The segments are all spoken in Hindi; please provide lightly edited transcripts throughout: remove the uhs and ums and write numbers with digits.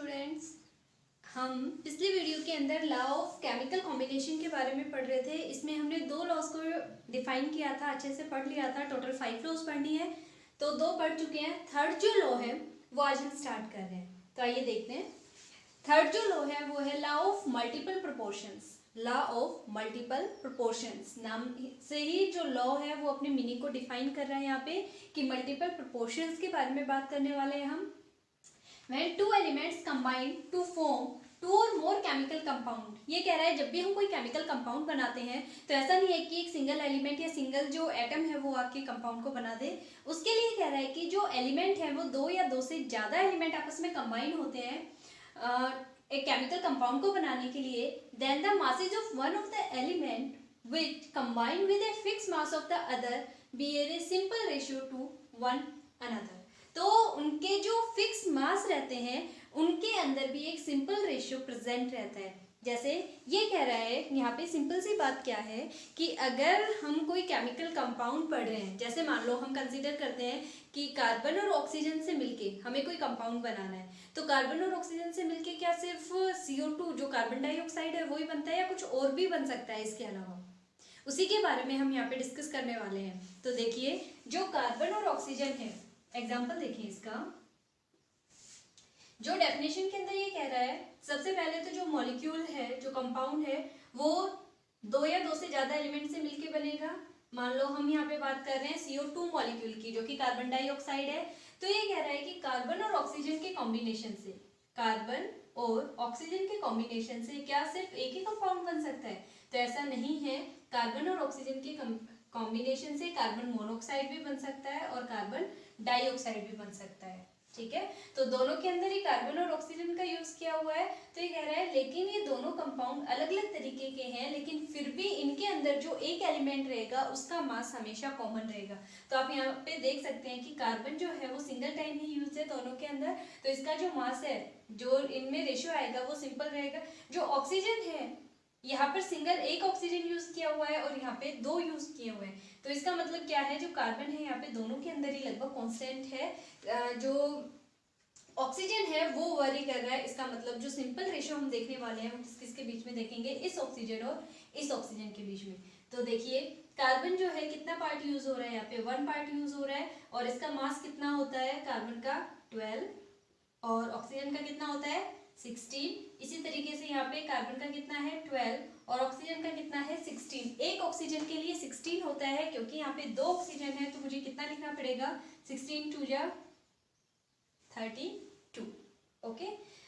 स्टूडेंट्स, हम पिछले वीडियो के अंदर लॉ ऑफ केमिकल कॉम्बिनेशन के बारे में पढ़ रहे थे। इसमें हमने दो लॉज को डिफाइन किया था, अच्छे से पढ़ लिया था। टोटल 5 लॉज पढ़नी है, तो 2 पढ़ चुके हैं। थर्ड जो लॉ है वो आज हम स्टार्ट कर रहे हैं, तो आइए देखते हैं। थर्ड जो लॉ है वो है law of multiple proportions. Law of multiple proportions नाम से ही जो लॉ है वो अपने मीनिंग को डिफाइन कर रहा है यहाँ पे कि मल्टीपल प्रोपोर्शंस के बारे में बात करने वाले हैं हम। When two elements combine to form two और मोर केमिकल कंपाउंड, ये कह रहा है जब भी हम कोई केमिकल कंपाउंड बनाते हैं तो ऐसा नहीं है कि एक सिंगल एलिमेंट या सिंगल जो एटम है वो आपके कंपाउंड को बना दे। उसके लिए कह रहा है कि जो एलिमेंट है वो 2 या 2 से ज़्यादा एलिमेंट आपस में कंबाइन होते हैं एक केमिकल कंपाउंड को बनाने के लिए। Then the masses of one of the element which combine with a fix mass of the other bear a simple ratio to one another. तो उनके जो फिक्स मास रहते हैं उनके अंदर भी एक सिंपल रेशियो प्रेजेंट रहता है। जैसे ये कह रहा है यहाँ पे सिंपल सी बात क्या है कि अगर हम कोई केमिकल कंपाउंड पढ़ रहे हैं, जैसे मान लो हम कंसीडर करते हैं कि कार्बन और ऑक्सीजन से मिलके हमें कोई कंपाउंड बनाना है, तो कार्बन और ऑक्सीजन से मिलके क्या सिर्फ CO2 जो कार्बन डाइऑक्साइड है वही बनता है या कुछ और भी बन सकता है इसके अलावा? उसी के बारे में हम यहाँ पे डिस्कस करने वाले हैं। तो देखिए, जो कार्बन और ऑक्सीजन है, एग्जाम्पल देखिए इसका। जो डेफिनेशन के अंदर ये कह रहा है, सबसे पहले तो जो मॉलिक्यूल है, जो कंपाउंड है, वो 2 या 2 से ज्यादा एलिमेंट से मिलके बनेगा। मान लो हम यहाँ पे बात कर रहे हैं CO2 मॉलिक्यूल की, जो कि कार्बन डाइऑक्साइड है। तो ये कह रहा है कि कार्बन और ऑक्सीजन के कॉम्बिनेशन से, कार्बन और ऑक्सीजन के कॉम्बिनेशन से क्या सिर्फ एक ही कंपाउंड बन सकता है? तो ऐसा नहीं है। कार्बन और ऑक्सीजन के कॉम्बिनेशन से कार्बन मोनोऑक्साइड भी बन सकता है और कार्बन डाइऑक्साइड भी बन सकता है। ठीक है, तो दोनों के अंदर ही कार्बन और ऑक्सीजन का यूज किया हुआ है। तो ये कह रहा है लेकिन ये दोनों कंपाउंड अलग अलग तरीके के हैं, लेकिन फिर भी इनके अंदर जो एक एलिमेंट रहेगा उसका मास हमेशा कॉमन रहेगा। तो आप यहाँ पे देख सकते हैं कि कार्बन जो है वो सिंगल टाइम ही यूज है दोनों के अंदर, तो इसका जो मास है, जो इनमें रेशियो आएगा वो सिंपल रहेगा। जो ऑक्सीजन है, यहाँ पर सिंगल एक ऑक्सीजन यूज किया हुआ है और यहाँ पे 2 यूज किए हुए हैं। तो इसका मतलब क्या है, जो कार्बन है यहाँ पे दोनों के अंदर ही लगभग कांस्टेंट है। जो ऑक्सीजन है वो वरी कर रहा है। इसका मतलब जो सिंपल रेशियो हम देखने वाले हैं वो किसके बीच में देखेंगे, इस ऑक्सीजन और इस ऑक्सीजन के बीच में। तो देखिए, कार्बन जो है कितना पार्ट यूज हो रहा है, यहाँ पे 1 पार्ट यूज हो रहा है और इसका मास कितना होता है, कार्बन का 12 और ऑक्सीजन का कितना होता है 16। इसी तरीके से यहाँ पे कार्बन का कितना है 12 और ऑक्सीजन का कितना है 16। एक ऑक्सीजन के लिए 16 होता है, क्योंकि यहाँ पे 2 ऑक्सीजन है तो मुझे कितना लिखना पड़ेगा, 16 2 जा 32। ओके,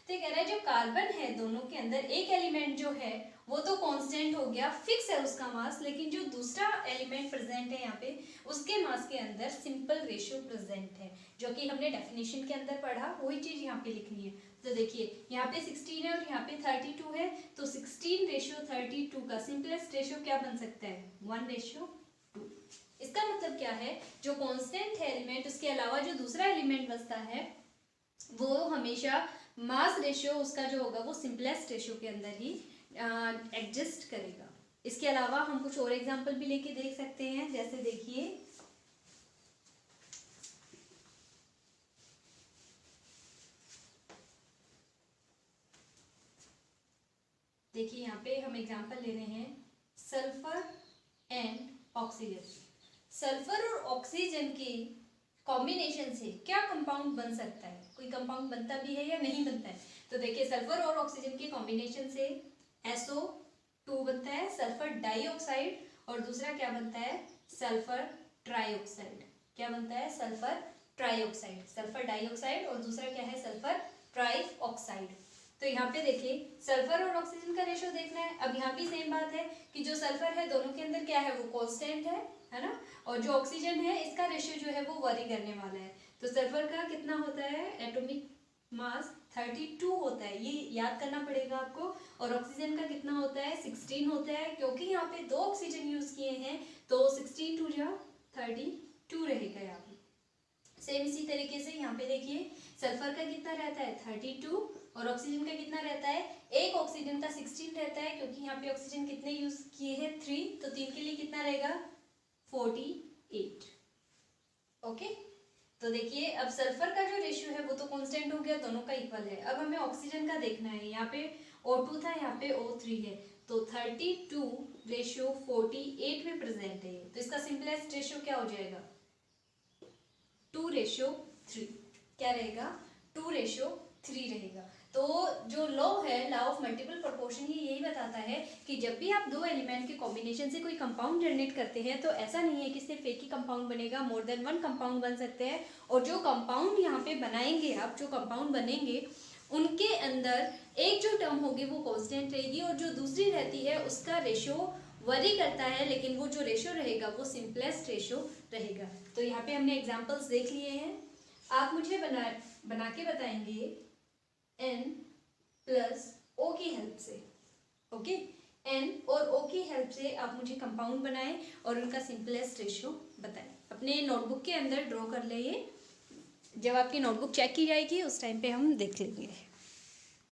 तो ये कह रहा है जो कार्बन है दोनों के अंदर एक एलिमेंट जो है वो तो कांस्टेंट हो गया, फिक्स है उसका मास, लेकिन जो दूसरा एलिमेंट प्रेजेंट है यहाँ पे उसके मास के अंदर सिंपल रेशियो प्रेजेंट है, जो कि हमने डेफिनेशन के अंदर पढ़ा, वही चीज यहाँ पे लिखनी है। तो देखिए यहाँ पे 16 है और यहाँ पे 32 है, तो 16 रेशियो 32 का सिंपलेस्ट रेशियो क्या बन सकता है, 1:2। इसका मतलब क्या है, जो कांस्टेंट है एलिमेंट, उसके अलावा जो दूसरा एलिमेंट बचता है वो हमेशा मास रेशियो उसका जो होगा वो सिंपलेस्ट रेशियो के अंदर ही एडजस्ट करेगा। इसके अलावा हम कुछ और एग्जांपल भी लेके देख सकते हैं। जैसे देखिए यहाँ पे हम एग्जांपल ले रहे हैं सल्फर एंड ऑक्सीजन। सल्फर और ऑक्सीजन की कॉम्बिनेशन से क्या कंपाउंड बन सकता है, कोई कंपाउंड बनता भी है या नहीं बनता है? तो देखिए, सल्फर और ऑक्सीजन के कॉम्बिनेशन से SO2 बनता है, सल्फर डाइऑक्साइड, और दूसरा क्या बनता है, सल्फर ट्राइऑक्साइड। क्या बनता है, सल्फर ट्राइऑक्साइड, सल्फर डाइऑक्साइड, और दूसरा क्या है, सल्फर ट्राइऑक्साइड। तो यहाँ पे देखिए सल्फर और ऑक्सीजन का रेशियो देखना है। अब यहाँ भी सेम बात है कि जो सल्फर है दोनों के अंदर क्या है, वो कांस्टेंट है ना, और जो ऑक्सीजन है इसका रेशियो जो है वो वरी करने वाला है। तो सल्फर का कितना होता है, एटॉमिक मास 32 होता है, ये याद करना पड़ेगा आपको, और ऑक्सीजन का कितना होता है 16 होता है। क्योंकि यहाँ पे 2 ऑक्सीजन यूज किए हैं तो 16 2 जा 32 रहेगा यहाँ पे। सेम इसी तरीके से यहाँ पे देखिए सल्फर का कितना रहता है 32 और ऑक्सीजन का कितना रहता है, एक ऑक्सीजन का 16 रहता है, क्योंकि यहाँ पे ऑक्सीजन कितने यूज किए हैं 3, तो 3 के लिए कितना रहेगा 48। ओके, तो देखिए अब सल्फर का जो रेशियो है वो तो कांस्टेंट हो गया, दोनों का इक्वल है। अब हमें ऑक्सीजन का देखना है, यहाँ पे O2 था, यहाँ पे O3 है, तो 32:48 में प्रेजेंट है। तो इसका सिंपलेस्ट रेशियो क्या हो जाएगा, 2:3। क्या रहेगा, 2:3 रहेगा। तो जो लॉ है, लॉ ऑफ मल्टीपल प्रोपोर्शन, ये यही बताता है कि जब भी आप दो एलिमेंट के कॉम्बिनेशन से कोई कंपाउंड जनरेट करते हैं तो ऐसा नहीं है कि सिर्फ एक ही कंपाउंड बनेगा, मोर देन वन कंपाउंड बन सकते हैं। और जो कंपाउंड यहाँ पे बनाएंगे आप, जो कंपाउंड बनेंगे उनके अंदर एक जो टर्म होगी वो कांस्टेंट रहेगी और जो दूसरी रहती है उसका रेशियो वरी करता है, लेकिन वो जो रेशियो रहेगा वो सिंपलेस्ट रेशियो रहेगा। तो यहाँ पे हमने एग्जांपल्स देख लिए हैं। आप मुझे बना के बताएंगे N प्लस O की हेल्प से। ओके, N और O की हेल्प से आप मुझे कंपाउंड बनाएं और उनका सिंपलेस्ट रेशियो बताएं। अपने नोटबुक के अंदर ड्रॉ कर ले ये, जब आपकी नोटबुक चेक की जाएगी उस टाइम पे हम देख लेंगे।